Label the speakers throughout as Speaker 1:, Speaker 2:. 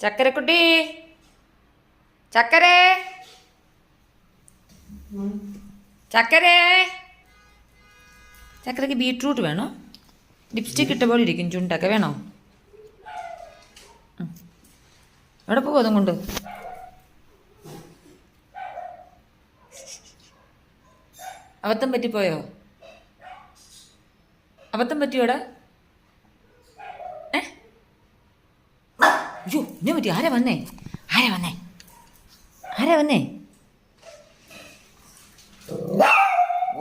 Speaker 1: ചക്കരക്കുട്ടി, ചക്കരേ, ചക്കരേ. ചക്കരക്ക് beetroot വേണോ? Lipstick ഇട്ട പോലെ ഇരിക്കും ചുണ്ടൊക്കെ. വേണോ? എവിടെ പോകും അതും കൊണ്ട്? അബദ്ധം പറ്റിപ്പോയോ? അബദ്ധം പറ്റിയോടാ? അയ്യോ, എന്നെ പറ്റി. ആരാ വന്നേ? ആരാ വന്നേ? ആരാ വന്നേ?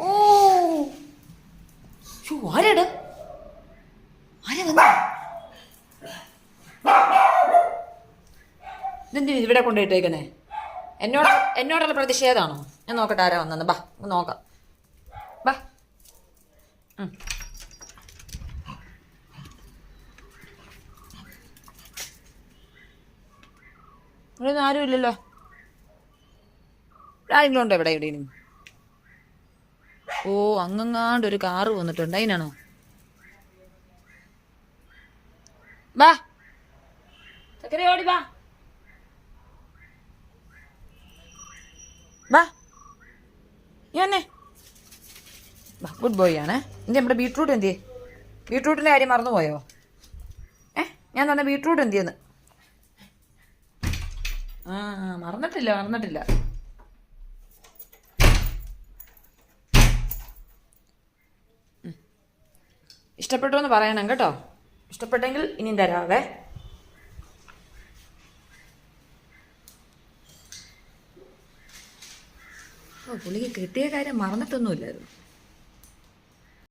Speaker 1: ഓ, ആരാടാ? ആരാ വന്നേ? ഇതെന്തിനാ ഇവിടെ കൊണ്ടുപോയിട്ടേക്കുന്നേ? എന്നോടുള്ള പ്രതിഷേധമാണോ? ഞാൻ നോക്കട്ടെ ആരാ വന്നെന്ന്. ബാ നോക്കാം. ബാ. ഇവിടെ ഒന്നും ആരും ഇല്ലല്ലോ. ആരെങ്കിലും ഉണ്ടോ ഇവിടെ എവിടെയും? ഓ, അങ്ങങ്ങാണ്ട് ഒരു കാറ് വന്നിട്ടുണ്ട്. അതിനാണോ? ബാ ചക്കര, ഓടി ബാ. ബാ ഞാനേ ബാ. ഗുഡ് ബോയ് ആണേ. എന്ത് നമ്മുടെ ബീട്രൂട്ട് എന്തിയേ? ബീട്രൂട്ടിൻ്റെ കാര്യം മറന്നുപോയോ? ഞാൻ തന്നെ ബീട്രൂട്ട് എന്തിയെന്ന്. മറന്നിട്ടില്ല. ഇഷ്ടപ്പെട്ടു എന്ന് പറയണം കേട്ടോ. ഇഷ്ടപ്പെട്ടെങ്കിൽ ഇനിയും തരാവേ. പുള്ളിക്ക് കിട്ടിയ കാര്യം മറന്നിട്ടൊന്നുമില്ലായിരുന്നു.